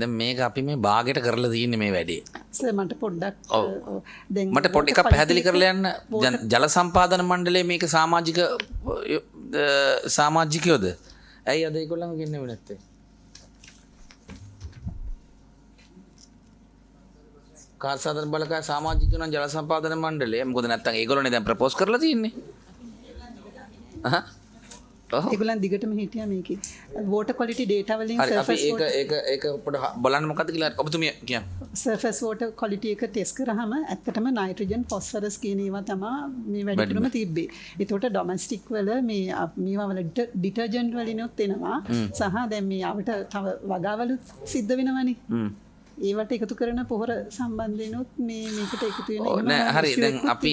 දැන් මේක අපි මේ භාගයට කරලා තියෙන්නේ මේ වැඩේ. සර් මට පොඩ්ඩක් දැන් මට පොඩ්ඩක් පැහැදිලි කරලා යන්න. ජල සම්පාදන මණ්ඩලයේ මේක සමාජිකයෝද? ඇයි අද ඒගොල්ලන් ගෙන්නේ නැත්තේ? කාර්යසාධන බලකාය සමාජිකයෝ නම් ජල සම්පාදන මණ්ඩලය. මොකද නැත්තම් ඒගොල්ලෝනේ දැන් ප්‍රොපෝස් කරලා තියෙන්නේ. ඒගොල්ලන් දිගටම හිටියා මේකේ water quality data වලින් අපි ඒක පොඩ බලන්න මොකද්ද කියලා ඔබතුමිය කියන්න. surface water quality එක ටෙස්ට් කරාම ඇත්තටම nitrogen phosphorus කියන ඒවා තමයි මේ වැඩිපුරම තිබ්බේ. ඒකට domestic වල මේවා වල detergent වලිනුත් එනවා. සහ දැන් මේ අපිට තව වගාවලු සිද්ධ වෙනවනේ. ඒවට එකතු කරන පොහොර සම්බන්ධයෙන්ුත් මේකට එකතු වෙන නෑ හරි දැන් අපි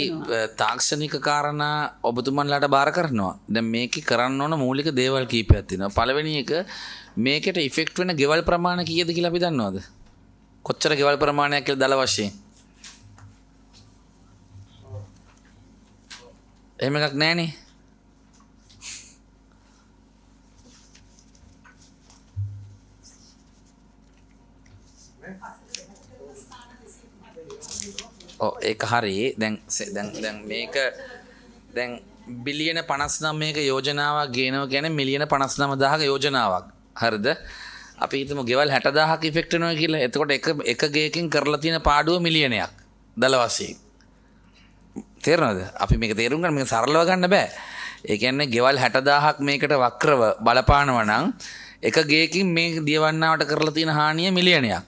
තාක්ෂණික කාරණා ඔබතුමන්ලාට බාර කරනවා. දැන් මේකේ කරන්න ඕන මූලික දේවල් කීපයක් තියෙනවා. පළවෙනි එක මේකට ඉෆෙක්ට් වෙන ගෙවල් ප්‍රමාණය කීයද කියලා අපි දන්නවද? කොච්චර ගෙවල් ප්‍රමාණයක් කියලා දල වශයෙන්? එහෙම එකක් නෑනේ. ඒක හරි. දැන් මේක දැන් බිලියන 59ක යෝජනාවක් ගේනවා කියන්නේ මිලියන 59000ක යෝජනාවක්. හරිද? අපි හිතමු ගෙවල් 60000ක ඉෆෙක්ට් වෙනවා කියලා. එතකොට එක ගේකින් කරලා තියෙන පාඩුව මිලියනයක් දල වශයෙන්. තේරෙනවද? අපි මේක තේරුම් ගන්න මේක සරලව ගන්න බෑ. ඒ කියන්නේ ගෙවල් 60000ක් මේකට වක්‍රව බලපානවා නම් එක ගේකින් මේ දියවන්නාවට කරලා තියෙන හානිය මිලියනයක්.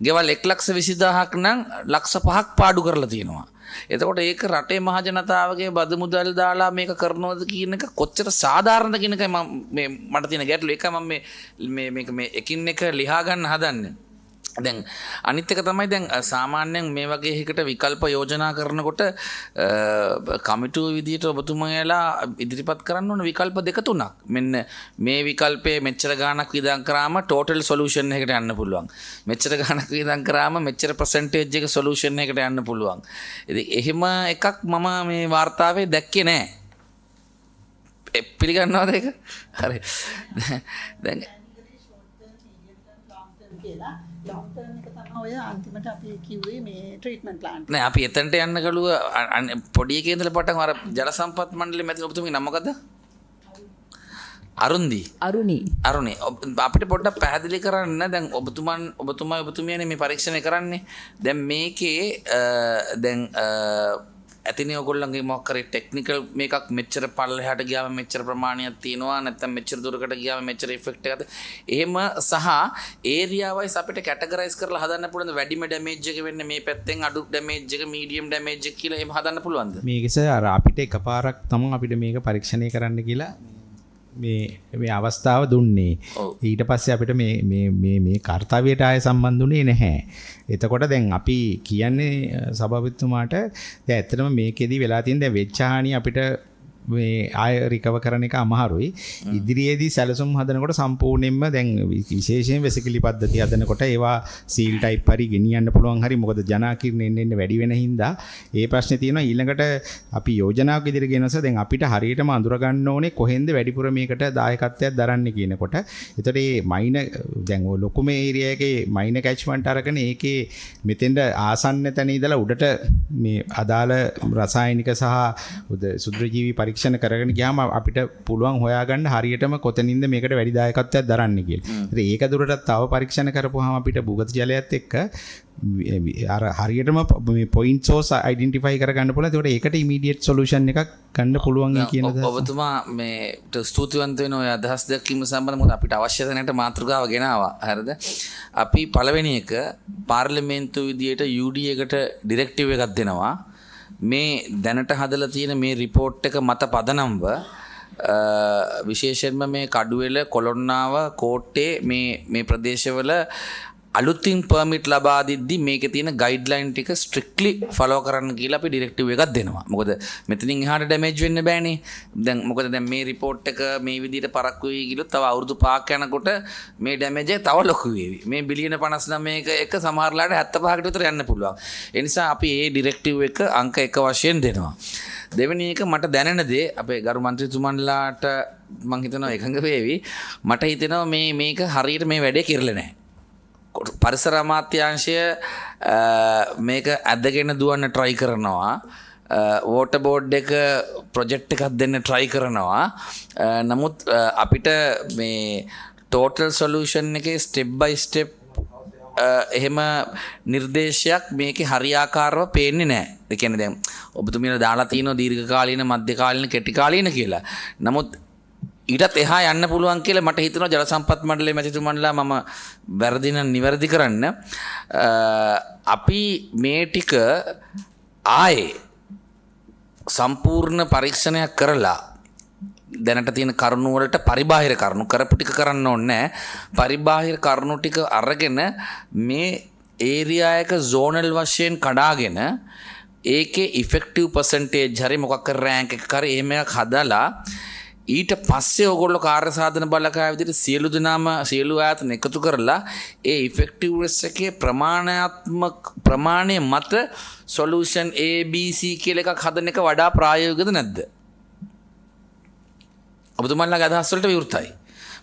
ගෙවල් 1,20,000ක් නම් ලක්ෂ 5ක් පාඩු කරලා තියෙනවා. එතකොට ඒක රටේ මහ ජනතාවගේ බදු මුදල් දාලා මේක කරනවද කියන එක කොච්චර සාධාරණද කියන එකයි මට තියෙන ගැටලුව. ඒකයි මම මේ එකින් එක ලියා ගන්න හදන්නේ. දැන් අනිත් එක තමයි දැන් සාමාන්‍යයෙන් මේ වගේ එකකට විකල්ප යෝජනා කරනකොට කමිටුව විදියට ඔබතුමාලා ඉදිරිපත් කරන්න ඕන විකල්ප දෙක තුනක්. මෙන්න මේ විකල්පයේ මෙච්චර ගාණක් වියදම් කරාම ටෝටල් සොලියුෂන් එකකට යන්න පුළුවන්. මෙච්චර ගාණක් වියදම් කරාම මෙච්චර percentage එක සොලියුෂන් එකට යන්න පුළුවන්. ඉතින් එහෙම එකක් මම මේ වාර්තාවේ දැක්කේ නෑ. පිළිගන්නවද ඒක? හරි. දැන් long term එක තමයි ඔය අන්තිමට අපි කිව්වේ මේ treatment plant. නෑ අපි එතනට යන්න ගලුව පොඩි එකේ ඉඳලා පටන් අර ජල සම්පත් මණ්ඩලෙ මැදින් ඔබතුමගේ නම මොකද්ද? අරුණි අපිට පොඩ්ඩක් පැහැදිලි කරන්න. දැන් ඔබතුමියනේ මේ පරීක්ෂණය කරන්නේ. දැන් මේකේ දැන් ඇතිනේ ඔයගොල්ලන්ගේ මොකක් කරේ ටෙක්නිකල් මේකක් මෙච්චර පල්ලෙහාට ගියාම මෙච්චර ප්‍රමාණයක් තියෙනවා නැත්නම් මෙච්චර දුරකට ගියාම මෙච්චර ඉෆෙක්ට් එකක්ද එහෙම සහ ඒරියා වයිස් අපිට කැටගරයිස් කරලා හදන්න පුළුවන්ද? වැඩිම ඩැමේජ් එක වෙන්නේ මේ පැත්තෙන්, අඩු ඩැමේජ් එක, මීඩියම් ඩැමේජ් එක කියලා එහෙම හදන්න පුළුවන්ද? මේක සර් අපිට එකපාරක් තමයි අපිට මේක පරීක්ෂණය කරන්න කියලා මේ අවස්ථාව දුන්නේ. ඊට පස්සේ අපිට මේ කාර්යයට ආය සම්බන්ධුනේ නැහැ. එතකොට දැන් අපි කියන්නේ සභාපතිතුමාට දැන් ඇත්තටම මේකෙදි වෙලා තියෙන දැන් වෙච්ච හානිය අපිට මේ ආය රිකවර් කරන එක අමාරුයි. ඉදිරියේදී සැලසුම් හදනකොට සම්පූර්ණයෙන්ම දැන් විශේෂයෙන් වෙසිකිලි පද්ධතිය හදනකොට ඒවා සීල් ටයිප් හරි ගෙනියන්න පුළුවන් හරි මොකද ජනාකීර්ණ එන්න වැඩි වෙන හින්දා ඒ ප්‍රශ්නේ තියෙනවා. ඊළඟට අපි යෝජනාවක් ඉදිරියට ගෙනස දැන් අපිට හරියටම අඳුර ගන්න ඕනේ කොහෙන්ද වැඩිපුර මේකට දායකත්වයක් දරන්නේ කියනකොට. ඒතකොට මේ මයින දැන් ඔය ලොකුම ඒරියා එකේ මයින කැච්මන්ට් අරගෙන ඒකේ මෙතෙන්ද ආසන්න තැන ඉඳලා උඩට මේ අදාළ රසායනික සහ සුද්ධජීවී පරීක්ෂණ කරගෙන ගියාම අපිට පුළුවන් හොයාගන්න හරියටම කොතනින්ද මේකට වැඩි දායකත්වයක් දරන්නේ කියලා. ඉතින් ඒක දුරටත් තව පරීක්ෂණ කරපුවාම අපිට භූගත ජලයත් එක්ක අර හරියටම මේ පොයින්ට් සෝස් අයිඩෙන්ටිෆයි කරගන්න පුළුවන්. ඒකට ඉමීඩියට් සොලියුෂන් එකක් ගන්න පුළුවන් කියන දේ. ඔබතුමා මේ ස්තුතිවන්ත වෙන ඔය අදහස් දැක්වීම සම්බන්ධව මොකද අපිට අවශ්‍ය තැනට මාතෘකාව ගෙනාවා. හරිද? අපි පළවෙනි එක පාර්ලිමේන්තු විදියට UD එකට ඩිරෙක්ටිව් එකක් දෙනවා. මේ දැනට හදලා තියෙන මේ රිපෝට් එක මත පදනම්ව විශේෂයෙන්ම මේ කඩුවෙල, කොළොන්නාව, කෝට්ටේ මේ ප්‍රදේශවල අලුතින් පර්මිට් ලබා දෙද්දි මේකේ තියෙන ගයිඩ්ලයින් ටික ස්ට්‍රික්ට්ලි ෆලෝ කරන්න කියලා අපි ඩිරෙක්ටිව් එකක් දෙනවා. මොකද මෙතනින් එහාට ඩැමේජ් වෙන්න බෑනේ. මොකද දැන් මේ රිපෝට් එක මේ විදිහට පරක්කු වෙයි කිව්ලොත් තව අවුරුදු 5ක් යනකොට මේ ඩැමේජ් එක තව ලොකු වෙවි. මේ බිලියන 59 එක සමහරලාට 75කට විතර යන්න පුළුවන්. ඒ නිසා අපි මේ ඩිරෙක්ටිව් එක අංක 1 වශයෙන් දෙනවා. දෙවෙනි එක මට දැනෙන දේ අපේ ගරු මන්ත්‍රීතුමන්ලාට මම හිතනවා එකඟ වේවි. මට හිතෙනවා මේක හරියට මේ වැඩේ කෙරෙලා නැහැ. පරිසර අමාත්‍යාංශය මේක ඇදගෙන දුවන්න ට්‍රයි කරනවා. වෝටර් බෝඩ් එක ප්‍රොජෙක්ට් එකක් දෙන්න ට්‍රයි කරනවා. නමුත් අපිට මේ ටෝටල් සොලියුෂන් එකේ ස්ටෙප් බයි ස්ටෙප් එහෙම නිර්දේශයක් මේකේ හරියාකාරව පේන්නේ නැහැ. ඒ කියන්නේ දැන් ඔබතුමියලා දාලා තියෙනවා දීර්ඝකාලීන, මධ්‍යකාලීන, කෙටිකාලීන කියලා. නමුත් ඊටත් එහා යන්න පුළුවන් කියලා මට හිතෙනවා ජල සම්පත් මණ්ඩලයේ මැතිතුමන්ලා මම වැරදින නිවැරදි කරන්න. අපි මේ ටික ආයේ සම්පූර්ණ පරීක්ෂණයක් කරලා දැනට තියෙන කරුණු වලට පරිබාහිර කරුණු කරපු ටික කරන්න ඕනේ. පරිබාහිර කරුණු ටික අරගෙන මේ ඒරියා එක zonal වශයෙන් කඩාගෙන ඒකේ effective percentage හරි මොකක් කර රෑන්ක් එක කරේ එහෙම එකක් හදලා ඊට පස්සේ ඕගොල්ලෝ කාර්ය සාධන බලකාය විදිහට සියලු දෙනාම සියලු ආයතන එකතු කරලා ඒ effectiveness එකේ ප්‍රමාණය මත solution ABC කියලා එකක් හදන එක වඩා ප්‍රායෝගිකද නැද්ද? ඔබතුමාලාගේ අදහස් වලට විරුද්ධයි.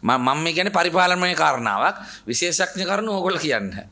මම මේ කියන්නේ පරිපාලනමය කාරණාවක්, විශේෂඥ කරුණු ඕගොල්ලෝ කියන්නේ.